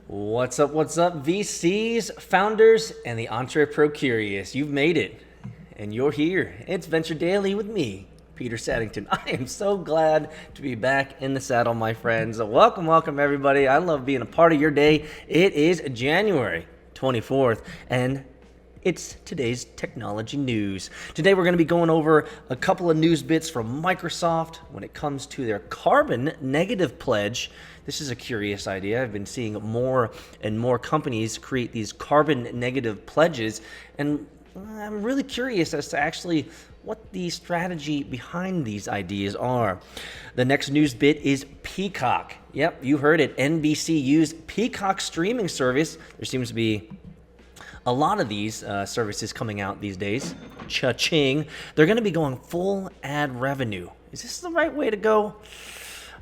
What's up, VCs, founders, and the entrepreneur curious? You've made it, and you're here. It's Venture Daily with me, Peter Saddington. I am so glad to be back in the saddle, my friends. Welcome, everybody. I love being a part of your day. It is January 24th, and it's today's technology news. Today we're going to be going over a couple of news bits from Microsoft when it comes to their carbon negative pledge. This is a curious idea. I've been seeing more and more companies create these carbon negative pledges, and I'm really curious as to actually what the strategy behind these ideas are. The next news bit is Peacock. Yep, you heard it. NBCU's Peacock streaming service. There seems to be a lot of these services coming out these days. Cha-ching. They're going to be going full ad revenue. Is this the right way to go?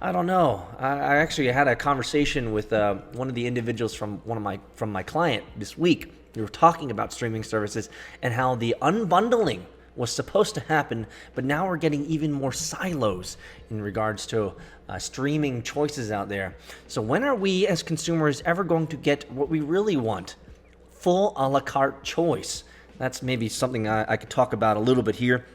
I don't know. I actually had a conversation with one of the individuals from my client this week. We were talking about streaming services and how the unbundling was supposed to happen, but now we're getting even more silos in regards to streaming choices out there. So when are we as consumers ever going to get what we really want? Full a la carte choice. That's maybe something I could talk about a little bit here.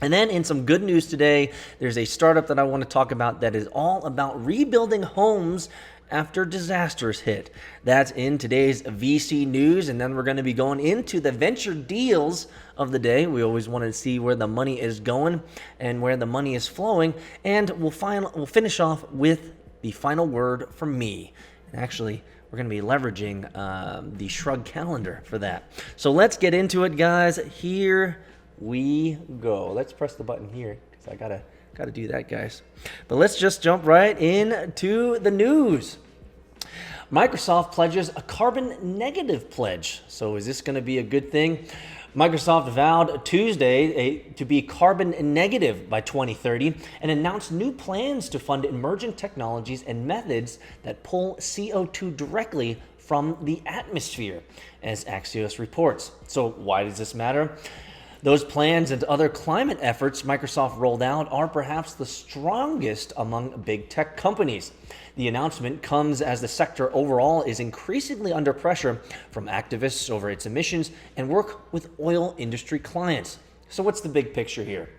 And then in some good news today, there's a startup that I want to talk about that is all about rebuilding homes after disasters hit. That's in today's VC news, and then we're going to be going into the venture deals of the day. We always want to see where the money is going and where the money is flowing, and we'll finish off with the final word from me. And actually, we're going to be leveraging the Shrug calendar for that. So let's get into it, guys. Here we go. Let's press the button here because I gotta do that, guys. But let's just jump right into the news. Microsoft pledges a carbon negative pledge. So is this going to be a good thing? Microsoft vowed Tuesday to be carbon negative by 2030 and announced new plans to fund emerging technologies and methods that pull CO2 directly from the atmosphere, as Axios reports. So why does this matter? Those plans and other climate efforts Microsoft rolled out are perhaps the strongest among big tech companies. The announcement comes as the sector overall is increasingly under pressure from activists over its emissions and work with oil industry clients. So what's the big picture here?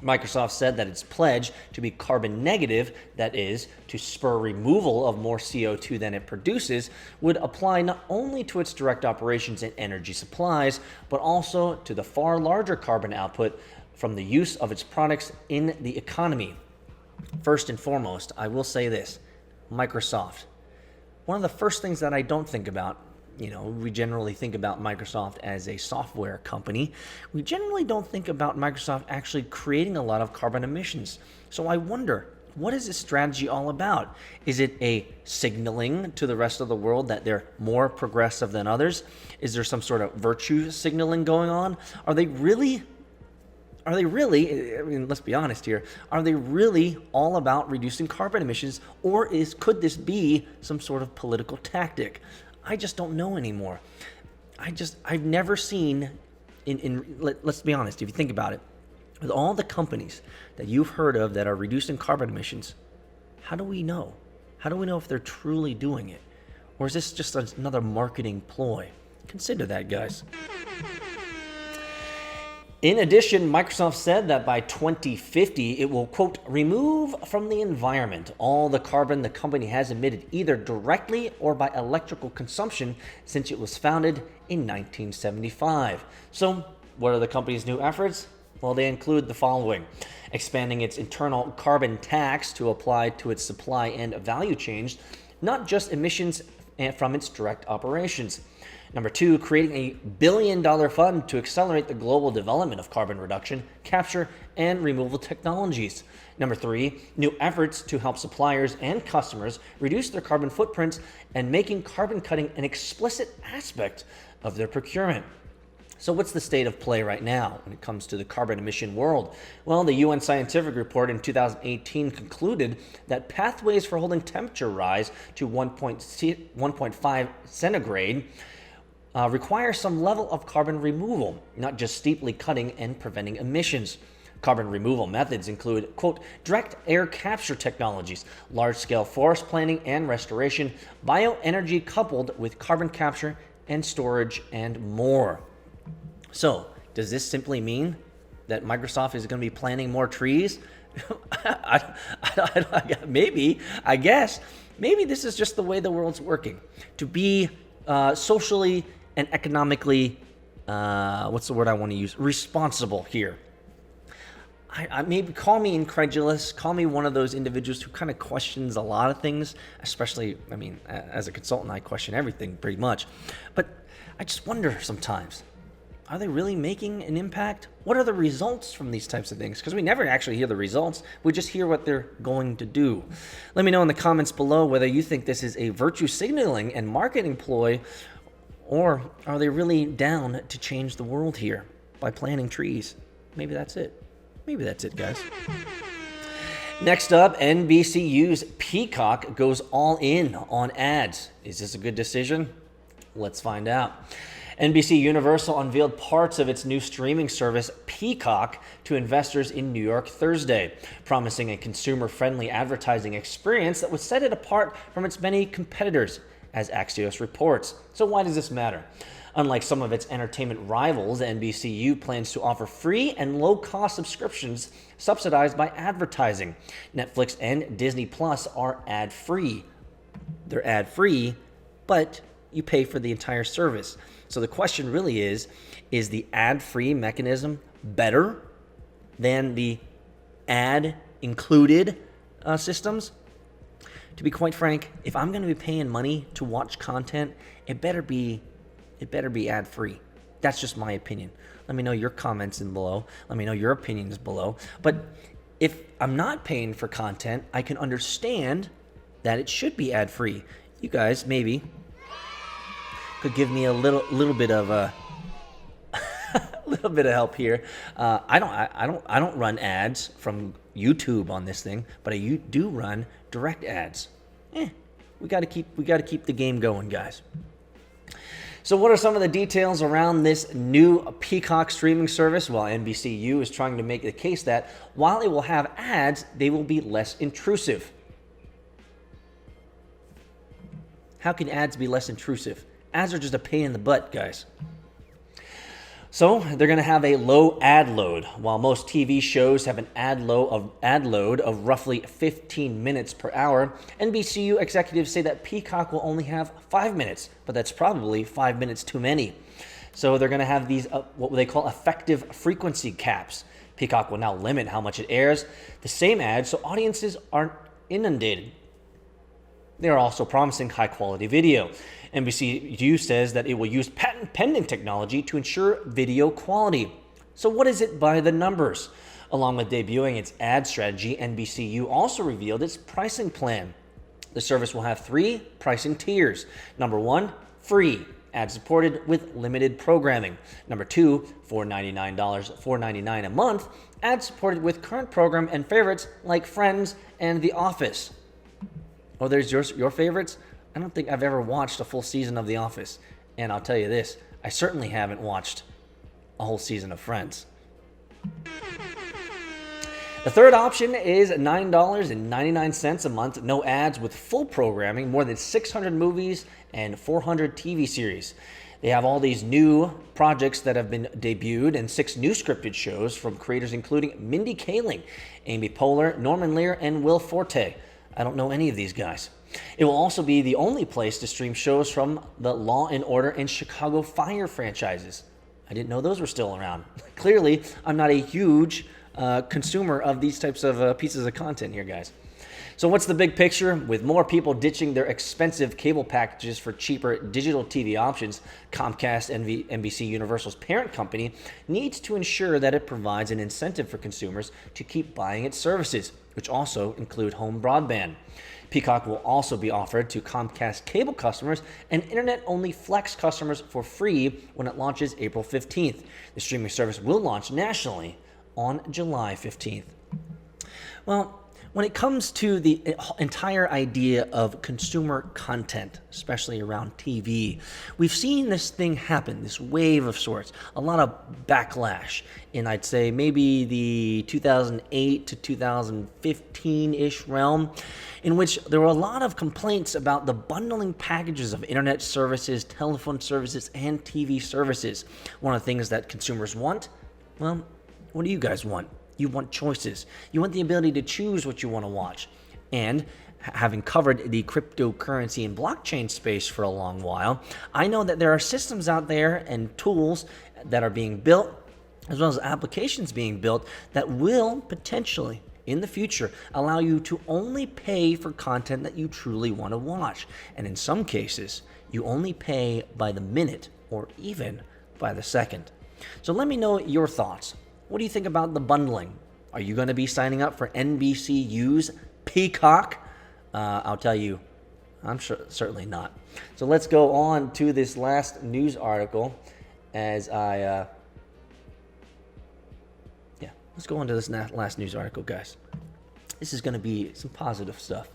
Microsoft said that its pledge to be carbon negative, that is, to spur removal of more CO2 than it produces, would apply not only to its direct operations and energy supplies, but also to the far larger carbon output from the use of its products in the economy. First and foremost, I will say this. Microsoft. One of the first things that I don't think about, we generally think about Microsoft as a software company. We generally don't think about Microsoft actually creating a lot of carbon emissions. So I wonder, what is this strategy all about? Is it a signaling to the rest of the world that they're more progressive than others? Is there some sort of virtue signaling going on? Are they really, let's be honest here, are they really all about reducing carbon emissions, or could this be some sort of political tactic? I just don't know anymore. I've never seen, let's be honest, if you think about it, with all the companies that you've heard of that are reducing carbon emissions, how do we know? How do we know if they're truly doing it? Or is this just another marketing ploy? Consider that, guys. In addition, Microsoft said that by 2050, it will, quote, remove from the environment all the carbon the company has emitted either directly or by electrical consumption since it was founded in 1975. So what are the company's new efforts? Well, they include the following: expanding its internal carbon tax to apply to its supply and value chains, not just emissions from its direct operations. Number two, creating a $1 billion fund to accelerate the global development of carbon reduction, capture, and removal technologies. Number three, new efforts to help suppliers and customers reduce their carbon footprints and making carbon cutting an explicit aspect of their procurement. So what's the state of play right now when it comes to the carbon emission world? Well, the UN Scientific Report in 2018 concluded that pathways for holding temperature rise to 1.5 centigrade require some level of carbon removal, not just steeply cutting and preventing emissions. Carbon removal methods include, quote, direct air capture technologies, large-scale forest planting and restoration, bioenergy coupled with carbon capture and storage, and more. So, does this simply mean that Microsoft is going to be planting more trees? Maybe, I guess. Maybe this is just the way the world's working. To be socially and economically, what's the word I want to use? Responsible here. I maybe call me incredulous, call me one of those individuals who kind of questions a lot of things, especially, as a consultant, I question everything pretty much. But I just wonder sometimes, are they really making an impact? What are the results from these types of things? Because we never actually hear the results. We just hear what they're going to do. Let me know in the comments below whether you think this is a virtue signaling and marketing ploy, or are they really down to change the world here by planting trees? Maybe that's it. Maybe that's it, guys. Next up, NBCU's Peacock goes all in on ads. Is this a good decision? Let's find out. NBC Universal unveiled parts of its new streaming service, Peacock, to investors in New York Thursday, promising a consumer-friendly advertising experience that would set it apart from its many competitors, as Axios reports. So why does this matter? Unlike some of its entertainment rivals, NBCU plans to offer free and low-cost subscriptions subsidized by advertising. Netflix and Disney Plus are ad-free. They're ad-free, but you pay for the entire service. So the question really is the ad-free mechanism better than the ad-included systems? To be quite frank, if I'm going to be paying money to watch content, it better be ad-free. That's just my opinion. Let me know your comments in below. Let me know your opinions below. But if I'm not paying for content, I can understand that it should be ad-free. You guys maybe could give me a little bit of a little bit of help here. I don't run ads from YouTube on this thing, but I do run direct ads. We got to keep the game going, guys. So what are some of the details around this new Peacock streaming service? Well, NBCU is trying to make the case that while it will have ads, they will be less intrusive. How can ads be less intrusive? Ads are just a pain in the butt, guys. So they're going to have a low ad load. While most TV shows have an ad load of roughly 15 minutes per hour, NBCU executives say that Peacock will only have 5 minutes, but that's probably 5 minutes too many. So they're going to have these what they call effective frequency caps. Peacock will now limit how much it airs the same ads so audiences aren't inundated. They are also promising high-quality video. NBCU says that it will use patent-pending technology to ensure video quality. So what is it by the numbers? Along with debuting its ad strategy, NBCU also revealed its pricing plan. The service will have 3 pricing tiers. Number 1, free, ad-supported with limited programming. Number 2, $4.99 a month, ad-supported with current program and favorites like Friends and The Office. Oh, there's your favorites? I don't think I've ever watched a full season of The Office. And I'll tell you this, I certainly haven't watched a whole season of Friends. The third option is $9.99 a month, no ads with full programming, more than 600 movies and 400 TV series. They have all these new projects that have been debuted and 6 new scripted shows from creators including Mindy Kaling, Amy Poehler, Norman Lear, and Will Forte. I don't know any of these guys. It will also be the only place to stream shows from the Law & Order and Chicago Fire franchises. I didn't know those were still around. Clearly, I'm not a huge consumer of these types of pieces of content here, guys. So what's the big picture? With more people ditching their expensive cable packages for cheaper digital TV options, Comcast, NBC Universal's parent company, needs to ensure that it provides an incentive for consumers to keep buying its services, which also include home broadband. Peacock will also be offered to Comcast cable customers and internet-only Flex customers for free when it launches April 15th. The streaming service will launch nationally on July 15th. Well, When it comes to the entire idea of consumer content, especially around TV, we've seen this thing happen, this wave of sorts, a lot of backlash in, I'd say, maybe the 2008 to 2015-ish realm, in which there were a lot of complaints about the bundling packages of internet services, telephone services, and TV services. One of the things that consumers want, well, what do you guys want? You want choices. You want the ability to choose what you want to watch. And having covered the cryptocurrency and blockchain space for a long while, I know that there are systems out there and tools that are being built, as well as applications being built, that will potentially, in the future, allow you to only pay for content that you truly want to watch. And in some cases, you only pay by the minute or even by the second. So let me know your thoughts. What do you think about the bundling? Are you going to be signing up for NBCU's Peacock? I'll tell you, I'm sure, certainly not. So let's go on to this last news article let's go on to this last news article, guys. This is going to be some positive stuff.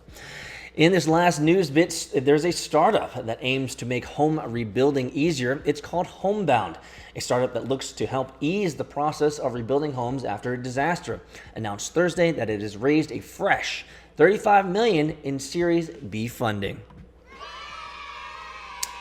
In this last news bit, there's a startup that aims to make home rebuilding easier. It's called Homebound, a startup that looks to help ease the process of rebuilding homes after a disaster. Announced Thursday that it has raised a fresh $35 million in Series B funding.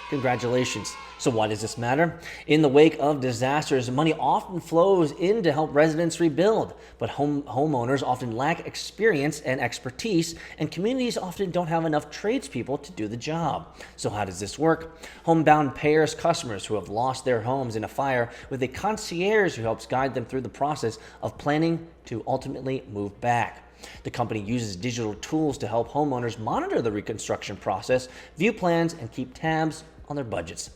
Congratulations. So why does this matter? In the wake of disasters, money often flows in to help residents rebuild, but homeowners often lack experience and expertise, and communities often don't have enough tradespeople to do the job. So how does this work? Homebound pairs customers who have lost their homes in a fire with a concierge who helps guide them through the process of planning to ultimately move back. The company uses digital tools to help homeowners monitor the reconstruction process, view plans, and keep tabs on their budgets.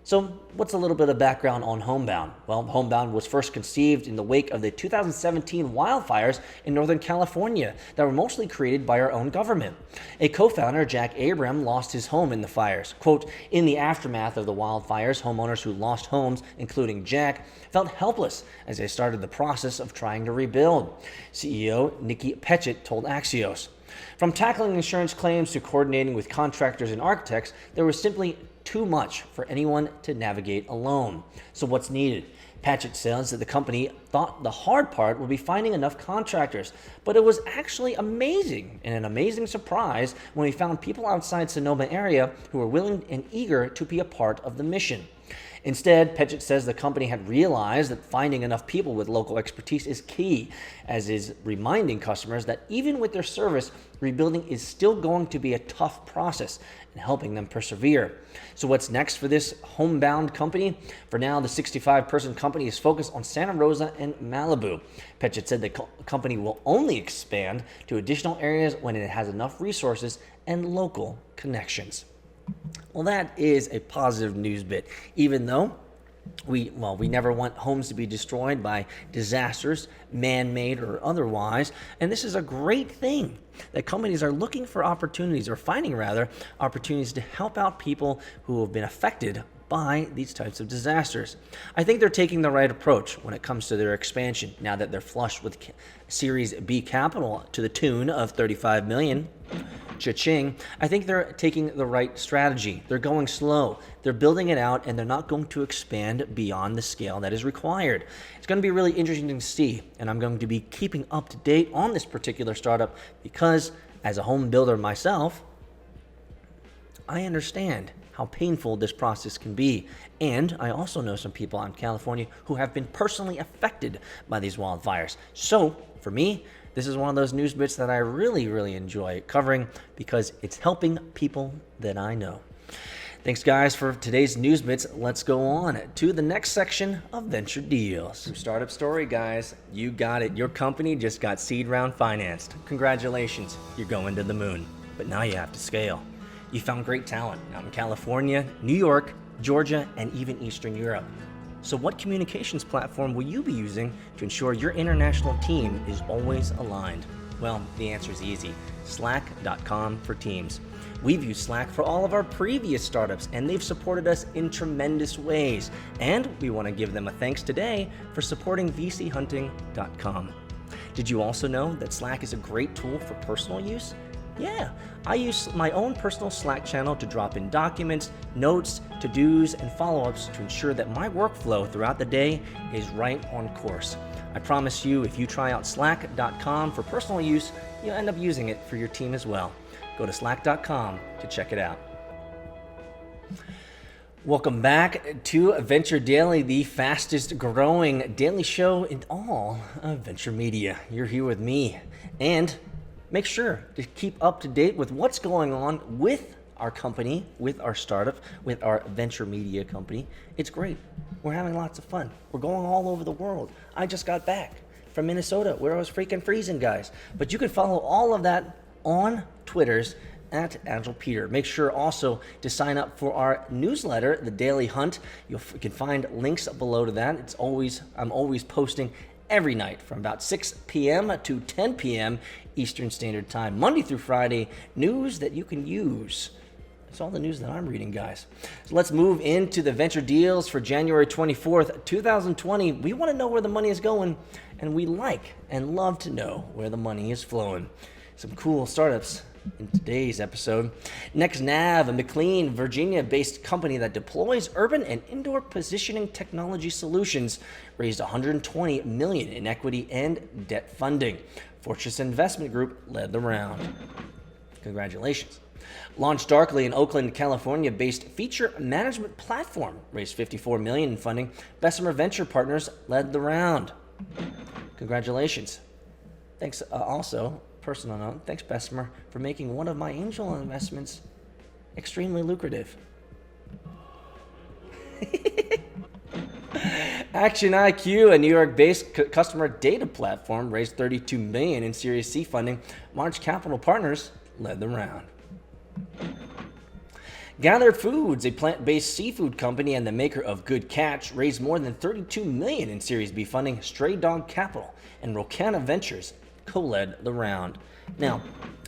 So what's a little bit of background on Homebound? Well, Homebound was first conceived in the wake of the 2017 wildfires in Northern California that were mostly created by our own government. A co-founder, Jack Abram, lost his home in the fires. Quote, in the aftermath of the wildfires, homeowners who lost homes, including Jack, felt helpless as they started the process of trying to rebuild. CEO Nikki Petchett told Axios. From tackling insurance claims to coordinating with contractors and architects, there was simply too much for anyone to navigate alone. So what's needed? Patchett says that the company thought the hard part would be finding enough contractors, but it was actually amazing and an amazing surprise when we found people outside Sonoma area who were willing and eager to be a part of the mission. Instead, Petchett says the company had realized that finding enough people with local expertise is key, as is reminding customers that even with their service, rebuilding is still going to be a tough process and helping them persevere. So what's next for this Homebound company? For now, the 65-person company is focused on Santa Rosa and Malibu. Petchett said the company will only expand to additional areas when it has enough resources and local connections. Well, that is a positive news bit, even though we never want homes to be destroyed by disasters, man-made or otherwise. And this is a great thing that companies are looking for opportunities, or finding rather, opportunities to help out people who have been affected by these types of disasters. I think they're taking the right approach when it comes to their expansion, now that they're flush with Series B capital to the tune of $35 million. Cha-ching. I think they're taking the right strategy. They're going slow. They're building it out, and they're not going to expand beyond the scale that is required. It's going to be really interesting to see, and I'm going to be keeping up to date on this particular startup because, as a home builder myself, I understand how painful this process can be. And I also know some people out in California who have been personally affected by these wildfires. So, for me, this is one of those news bits that I really, really enjoy covering because it's helping people that I know. Thanks, guys, for today's news bits. Let's go on to the next section of Venture Deals. Startup story, guys. You got it. Your company just got seed round financed. Congratulations. You're going to the moon. But now you have to scale. You found great talent out in California, New York, Georgia, and even Eastern Europe. So what communications platform will you be using to ensure your international team is always aligned? Well, the answer is easy. Slack.com for Teams. We've used Slack for all of our previous startups, and they've supported us in tremendous ways. And we want to give them a thanks today for supporting VCHunting.com. Did you also know that Slack is a great tool for personal use? Yeah, I use my own personal Slack channel to drop in documents, notes, to-dos, and follow-ups to ensure that my workflow throughout the day is right on course. I promise you, if you try out slack.com for personal use, you'll end up using it for your team as well. Go to slack.com to check it out. Welcome back to Venture Daily, the fastest growing daily show in all of venture media. You're here with me, and make sure to keep up to date with what's going on with our company, with our startup, with our venture media company. It's great. We're having lots of fun. We're going all over the world. I just got back from Minnesota where I was freaking freezing, guys. But you can follow all of that on Twitter's at Agile Peter. Make sure also to sign up for our newsletter, The Daily Hunt. You can find links below to that. I'm always posting every night from about 6 p.m. to 10 p.m. Eastern Standard Time, Monday through Friday, news that you can use. It's all the news that I'm reading, guys. So let's move into the venture deals for January 24th, 2020. We want to know where the money is going, and we like and love to know where the money is flowing. Some cool startups in today's episode. NextNav, a McLean, Virginia-based company that deploys urban and indoor positioning technology solutions, raised $120 million in equity and debt funding. Fortress Investment Group led the round. Congratulations. LaunchDarkly, an Oakland, California-based feature management platform, raised $54 million in funding. Bessemer Venture Partners led the round. Congratulations. Thanks also. Personal note, thanks Bessemer for making one of my angel investments extremely lucrative. Action IQ, a New York-based customer data platform, raised $32 million in Series C funding. March Capital Partners led the round. Gather Foods, a plant-based seafood company and the maker of Good Catch, raised more than $32 million in Series B funding. Stray Dog Capital and Rocana Ventures co-led the round. Now,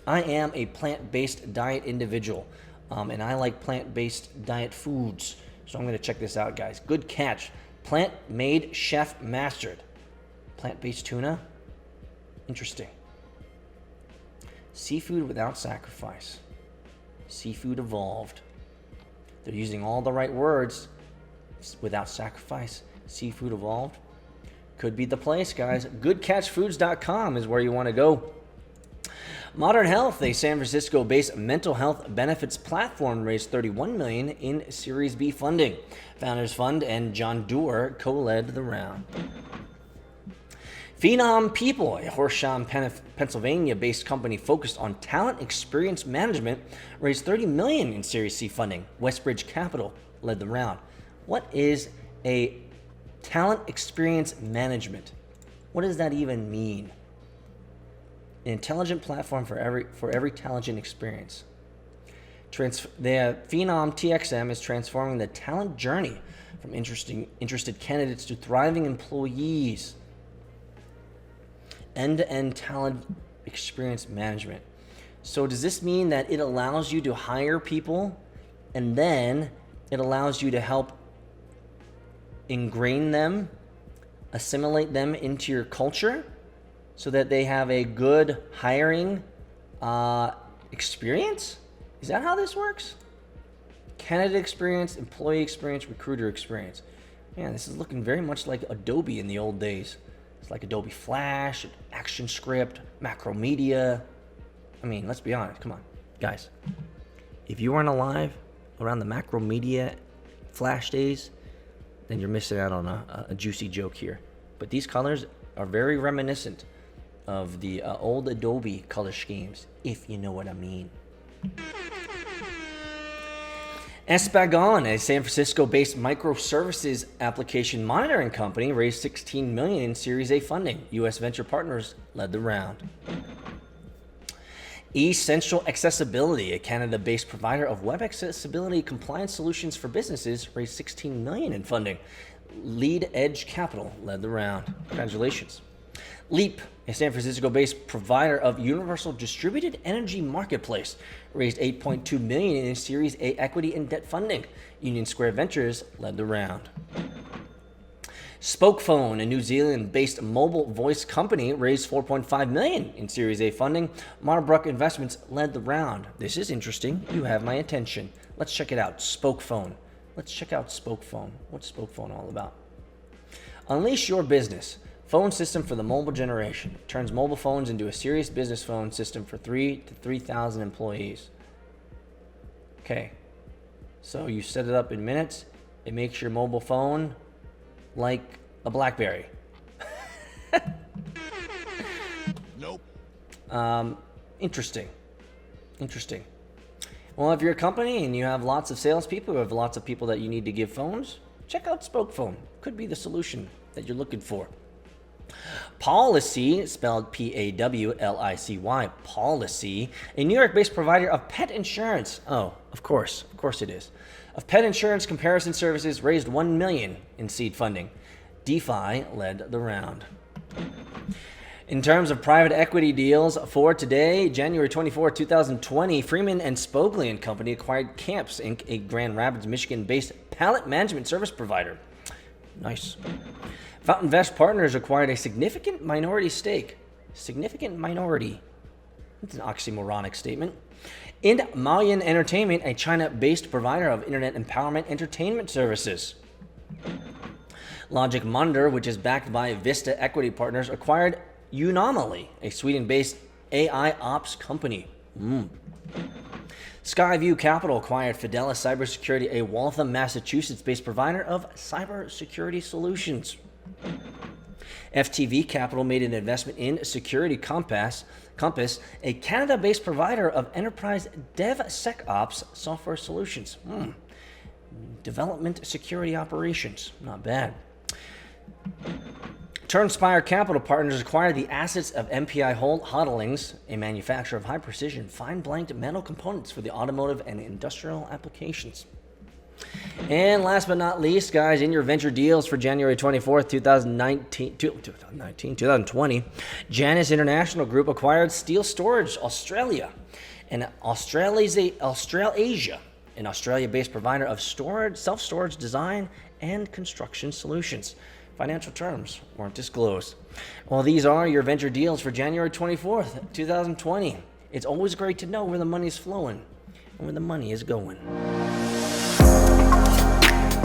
I am a plant-based diet individual, and I like plant-based diet foods. So I'm going to check this out, guys. Good Catch, plant-made, chef-mastered. Plant-based tuna? Interesting. Seafood without sacrifice. Seafood evolved. They're using all the right words. Without sacrifice. Seafood evolved. Could be the place, guys. GoodCatchFoods.com is where you want to go. Modern Health, a San Francisco-based mental health benefits platform, raised $31 million in Series B funding. Founders Fund and John Doerr co-led the round. Phenom People, a Horsham, Pennsylvania-based company focused on talent experience management, raised $30 million in Series C funding. Westbridge Capital led the round. What is a talent experience management? What does that even mean? An intelligent platform for every talent experience. The Phenom TXM is transforming the talent journey from interested candidates to thriving employees. End-to-end talent experience management. So does this mean that it allows you to hire people and then it allows you to help ingrain them, assimilate them into your culture so that they have a good hiring experience? Is that how this works? Candidate experience, employee experience, recruiter experience. Man, this is looking very much like Adobe in the old days. It's like Adobe Flash, ActionScript, Macromedia. I mean, let's be honest. Come on, guys. If you weren't alive around the Macromedia Flash days, then you're missing out on a juicy joke here. But these colors are very reminiscent of the old Adobe color schemes, if you know what I mean. Espagon, a San Francisco-based microservices application monitoring company, raised $16 million in Series A funding. U.S. Venture Partners led the round. Essential Accessibility, a Canada-based provider of web accessibility compliance solutions for businesses, raised $16 million in funding. Lead Edge Capital led the round. Congratulations. Leap, a San Francisco-based provider of universal distributed energy marketplace, raised $8.2 million in Series A equity and debt funding. Union Square Ventures led the round. Spokephone, a New Zealand-based mobile voice company, raised $4.5 million in Series A funding. Marbrook Investments led the round. This is interesting. You have my attention. Let's check it out. Spokephone. Let's check out Spokephone. What's Spokephone all about? Unleash your business. Phone system for the mobile generation. Turns mobile phones into a serious business phone system for 3,000 to 3,000 employees. Okay. So you set it up in minutes. It makes your mobile phone like a BlackBerry. Nope. Interesting. Well, if you're a company and you have lots of salespeople, you have lots of people that you need to give phones, check out Spokephone. Could be the solution that you're looking for. Policy, spelled Pawlicy, Policy, a New York-based provider of pet insurance. Oh, of course it is. Of pet insurance comparison services, raised $1 million in seed funding. DeFi led the round. In terms of private equity deals for today, January 24, 2020, Freeman and Spogli and Company acquired Camps Inc., a Grand Rapids, Michigan-based pallet management service provider. Nice. Fountain Vest Partners acquired a significant minority stake. Significant minority. That's an oxymoronic statement. In Maoyan Entertainment, a China-based provider of internet empowerment entertainment services. Logic Munder, which is backed by Vista Equity Partners, acquired Unomaly, a Sweden-based AI ops company. Skyview Capital acquired Fidelis Cybersecurity, a Waltham, Massachusetts-based provider of cybersecurity solutions. FTV Capital made an investment in Security Compass, a Canada-based provider of enterprise DevSecOps software solutions. Development security operations. Not bad. Turnspire Capital Partners acquired the assets of MPI Hodlings, a manufacturer of high-precision, fine-blanked metal components for the automotive and industrial applications. And last but not least, guys, in your venture deals for January 24th, 2020, Janus International Group acquired Steel Storage Australia, an Australasia, an Australia-based provider of storage, self-storage design and construction solutions. Financial terms weren't disclosed. Well, these are your venture deals for January 24th, 2020. It's always great to know where the money's flowing and where the money is going.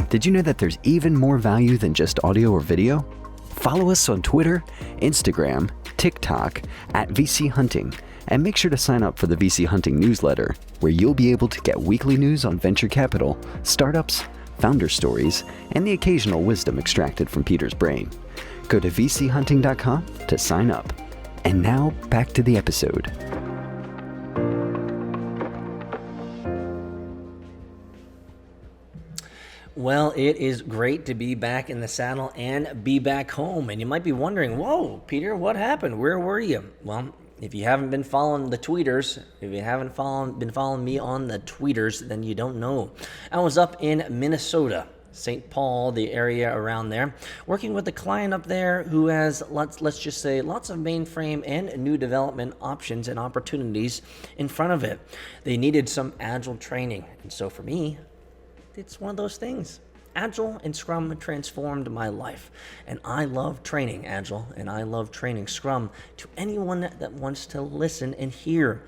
Did you know that there's even more value than just audio or video? Follow us on Twitter, Instagram, TikTok at VC Hunting, and make sure to sign up for the VC Hunting newsletter, where you'll be able to get weekly news on venture capital, startups, founder stories, and the occasional wisdom extracted from Peter's brain. Go to vchunting.com to sign up. And now back to the episode. Well, it is great to be back in the saddle and be back home. And you might be wondering, whoa, Peter, what happened? Where were you? Well, if you haven't been following the tweeters, if you haven't been following me on the tweeters, then you don't know. I was up in Minnesota, St. Paul, the area around there, working with a client up there who has, let's just say, lots of mainframe and new development options and opportunities in front of it. They needed some Agile training. And so for me, it's one of those things. Agile and Scrum transformed my life, and I love training Agile, and I love training Scrum to anyone that wants to listen and hear.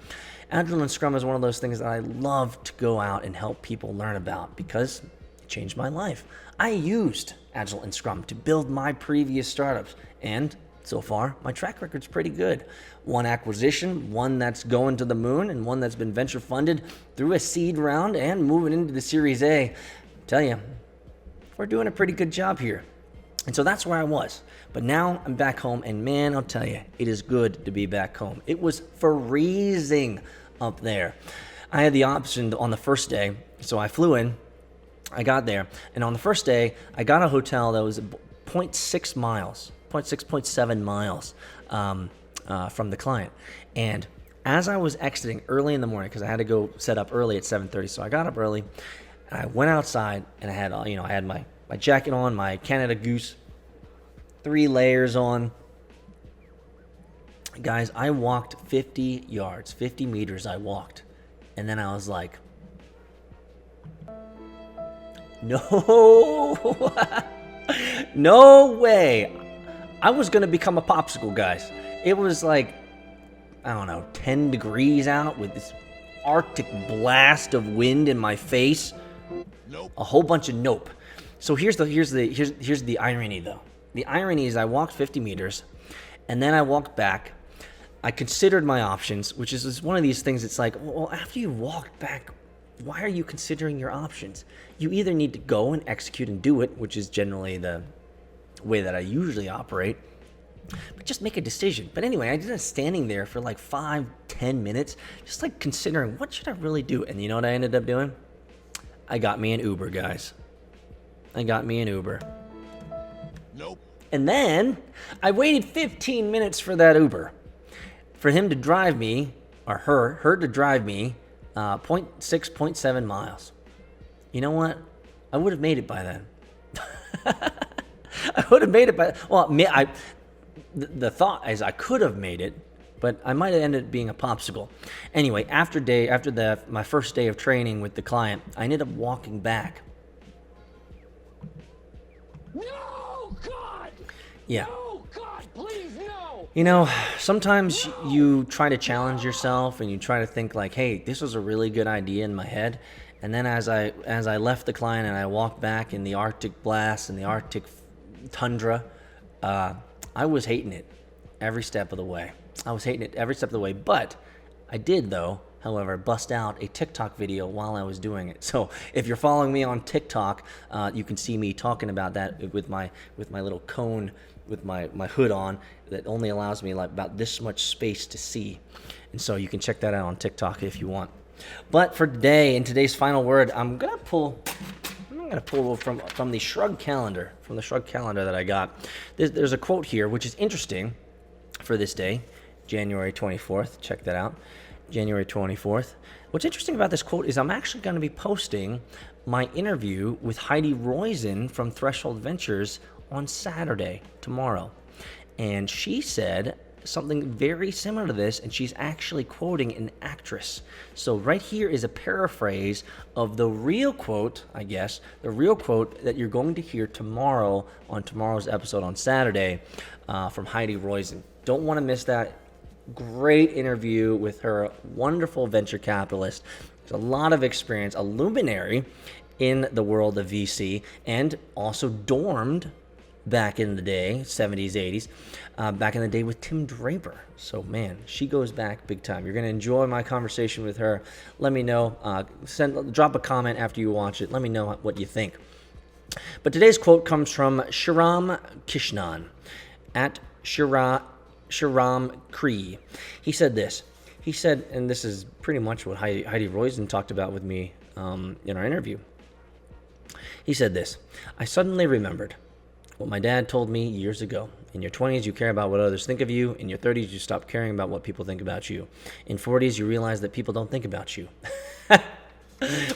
Agile and Scrum is one of those things that I love to go out and help people learn about because it changed my life. I used Agile and Scrum to build my previous startups, and so far, my track record's pretty good. One acquisition, one that's going to the moon, and one that's been venture funded through a seed round and moving into the Series A. I tell you, we're doing a pretty good job here. And so that's where I was. But now I'm back home, and man, I'll tell you, it is good to be back home. It was freezing up there. I had the option on the first day, so I flew in, I got there, and on the first day, I got a hotel that was 0.6 miles. 0.7 miles from the client. And as I was exiting early in the morning, because I had to go set up early at 7:30, so I got up early, and I went outside, and I had, I had my jacket on, my Canada Goose, 3 layers on. Guys, I walked 50 yards, 50 meters I walked, and then I was like, no, No way. I was going to become a popsicle, guys. It was like, I don't know, 10 degrees out with this Arctic blast of wind in my face. Nope. A whole bunch of nope. So here's the irony, though. The irony is I walked 50 meters, and then I walked back. I considered my options, which is one of these things. It's like, well, after you walked back, why are you considering your options? You either need to go and execute and do it, which is generally the way that I usually operate, but just make a decision. But anyway, I just standing there for like 5-10 minutes, just like considering, what should I really do? And you know what I ended up doing? I got me an Uber, guys. I got me an Uber. Nope. And then I waited 15 minutes for that Uber, for him to drive me, or her to drive me 0.7 miles. You know what? I would have made it by then. I would have made it by, well, the thought is I could have made it, but I might have ended up being a popsicle. Anyway, after my first day of training with the client, I ended up walking back. No, God! Yeah. No, God, please, no! You know, sometimes you try to challenge yourself and you try to think like, hey, this was a really good idea in my head. And then as I left the client and I walked back in the Arctic blast and the Arctic tundra, I was hating it every step of the way. But I did, though, however, bust out a TikTok video while I was doing it. So if you're following me on TikTok, you can see me talking about that with my little cone with my hood on that only allows me like about this much space to see. And so you can check that out on TikTok if you want. But for today, in today's final word, I'm gonna pull from the Shrug calendar, that I got. There's a quote here, which is interesting for this day, January 24th. Check that out, January 24th. What's interesting about this quote is I'm actually going to be posting my interview with Heidi Roizen from Threshold Ventures on Saturday, tomorrow. And she said something very similar to this, and she's actually quoting an actress. So right here is a paraphrase of the real quote, I guess, the real quote that you're going to hear tomorrow on tomorrow's episode on Saturday from Heidi Roizen. Don't want to miss that. Great interview with her, wonderful venture capitalist. There's a lot of experience, a luminary in the world of VC, and also dormed back in the day, 70s, 80s, back in the day with Tim Draper. So, man, she goes back big time. You're going to enjoy my conversation with her. Let me know. Drop a comment after you watch it. Let me know what you think. But today's quote comes from Shriram Krishnan at Shriram Cree. He said this. He said, and this is pretty much what Heidi Roizen talked about with me in our interview. He said this: I suddenly remembered what my dad told me years ago. In your 20s, you care about what others think of you. In your 30s, you stop caring about what people think about you. In 40s, you realize that people don't think about you.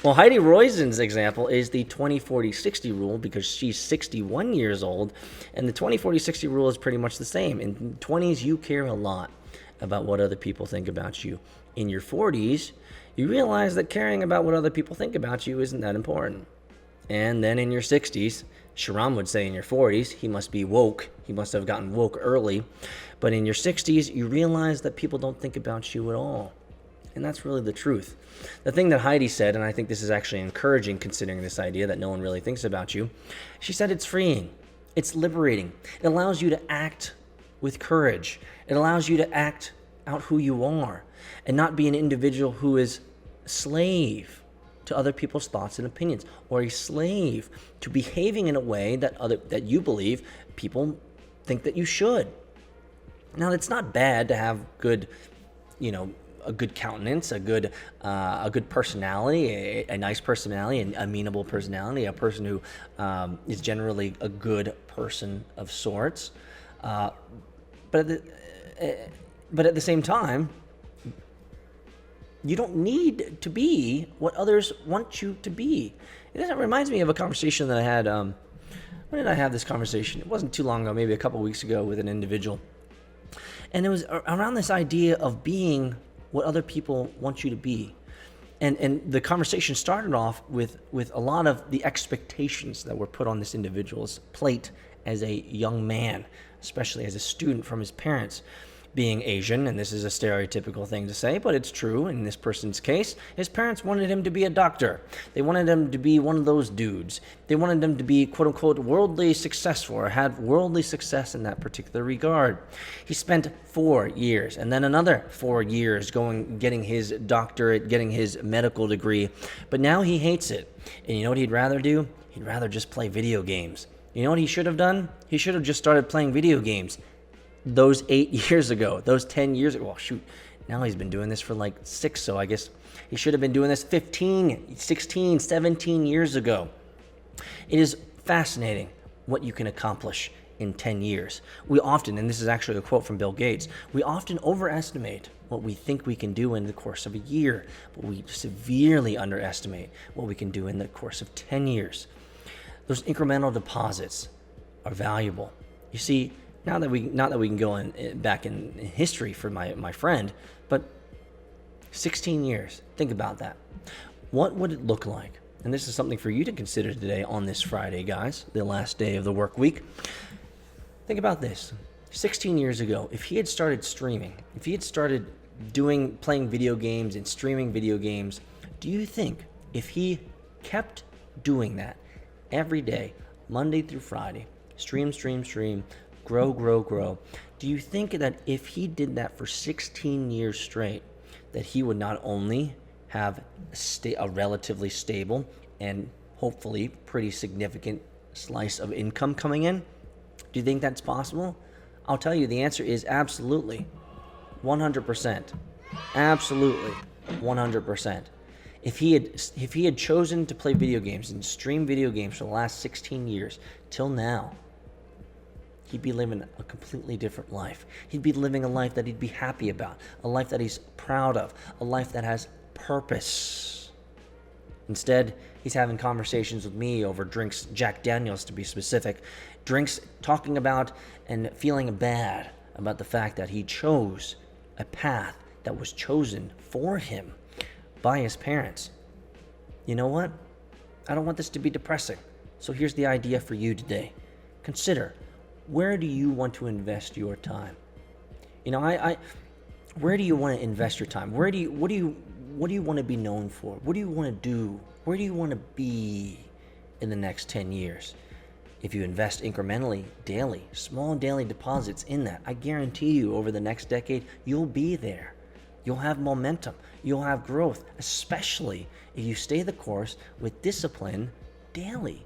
Well, Heidi Roizen's example is the 20-40-60 rule, because she's 61 years old, and the 20-40-60 rule is pretty much the same. In 20s, you care a lot about what other people think about you. In your 40s, you realize that caring about what other people think about you isn't that important. And then in your 60s, Shriram would say in your 40s, he must be woke. He must have gotten woke early. But in your 60s, you realize that people don't think about you at all. And that's really the truth. The thing that Heidi said, and I think this is actually encouraging considering this idea that no one really thinks about you, she said it's freeing. It's liberating. It allows you to act with courage. It allows you to act out who you are and not be an individual who is a slave to other people's thoughts and opinions, or a slave to behaving in a way that you believe people think that you should. Now, it's not bad to have good, a good countenance, a good personality, a nice personality, an amenable personality, a person who is generally a good person of sorts. But at the same time, you don't need to be what others want you to be. It reminds me of a conversation that I had. When did I have this conversation? It wasn't too long ago, maybe a couple weeks ago, with an individual. And it was around this idea of being what other people want you to be. And the conversation started off with a lot of the expectations that were put on this individual's plate as a young man, especially as a student from his parents. Being Asian, and this is a stereotypical thing to say, but it's true in this person's case, his parents wanted him to be a doctor. They wanted him to be one of those dudes. They wanted him to be, quote unquote, worldly successful, or had worldly success in that particular regard. He spent 4 years and then another 4 years getting his doctorate, getting his medical degree, but now he hates it. And you know what he'd rather do? He'd rather just play video games. You know what he should have done? He should have just started playing video games those 8 years ago, those 10 years ago. Well, shoot, now he's been doing this for like 6, so I guess he should have been doing this 15, 16, 17 years ago. It is fascinating what you can accomplish in 10 years. We often, and this is actually a quote from Bill Gates, we often overestimate what we think we can do in the course of a year, but we severely underestimate what we can do in the course of 10 years. Those incremental deposits are valuable. You see, not that we can go back in history for my friend, but 16 years. Think about that. What would it look like? And this is something for you to consider today on this Friday, guys, the last day of the work week. Think about this. 16 years ago, if he had started streaming, if he had started playing video games and streaming video games, do you think if he kept doing that every day, Monday through Friday, stream, grow, do you think that if he did that for 16 years straight, that he would not only have a relatively stable and hopefully pretty significant slice of income coming in? Do you think that's possible? I'll tell you, the answer is absolutely. 100%. Absolutely. 100%. If he had chosen to play video games and stream video games for the last 16 years till now, he'd be living a completely different life. He'd be living a life that he'd be happy about, a life that he's proud of, a life that has purpose. Instead, he's having conversations with me over drinks, Jack Daniels to be specific, drinks, talking about and feeling bad about the fact that he chose a path that was chosen for him by his parents. You know what? I don't want this to be depressing. So here's the idea for you today. Consider, where do you want to invest your time? You know, where do you want to invest your time? What do you want to be known for? What do you want to do? Where do you want to be in the next 10 years? If you invest incrementally, daily, small daily deposits in that, I guarantee you over the next decade, you'll be there. You'll have momentum. You'll have growth, especially if you stay the course with discipline daily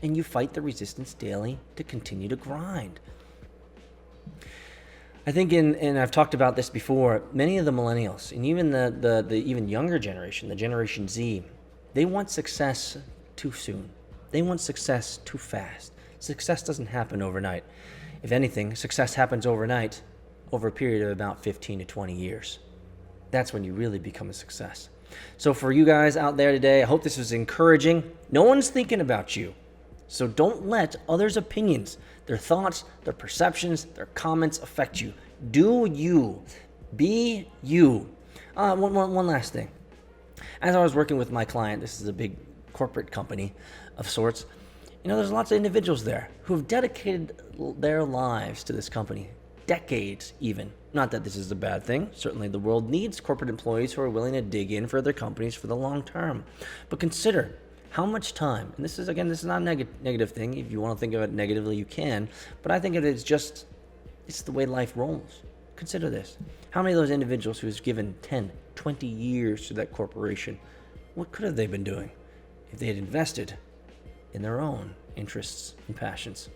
and you fight the resistance daily to continue to grind. I think, and I've talked about this before, many of the millennials and even the even younger generation, the Generation Z, they want success too soon. They want success too fast. Success doesn't happen overnight. If anything, success happens overnight over a period of about 15 to 20 years. That's when you really become a success. So for you guys out there today, I hope this was encouraging. No one's thinking about you. So don't let others' opinions, their thoughts, their perceptions, their comments affect you. Do you. Be you. One last thing. As I was working with my client, this is a big corporate company of sorts, you know, there's lots of individuals there who have dedicated their lives to this company, decades even. Not that this is a bad thing. Certainly the world needs corporate employees who are willing to dig in for their companies for the long term. But consider how much time, and this is not a negative thing. If you want to think of it negatively, you can. But I think of it as it's the way life rolls. Consider this. How many of those individuals who's given 10, 20 years to that corporation, what could have they been doing if they had invested in their own interests and passions?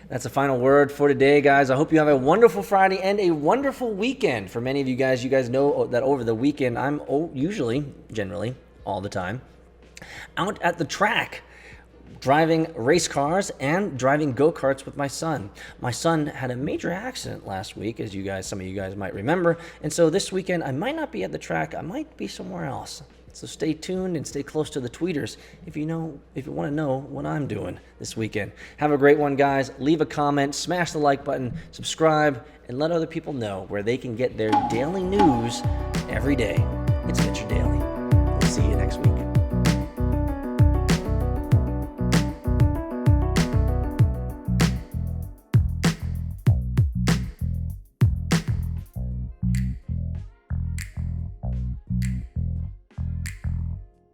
That's the final word for today, guys. I hope you have a wonderful Friday and a wonderful weekend. For many of you guys know that over the weekend, I'm generally, all the time, out at the track, driving race cars and driving go-karts with my son. My son had a major accident last week, as some of you guys might remember. And so this weekend, I might not be at the track. I might be somewhere else. So stay tuned and stay close to the tweeters if you want to know what I'm doing this weekend. Have a great one, guys. Leave a comment, smash the like button, subscribe, and let other people know where they can get their daily news every day.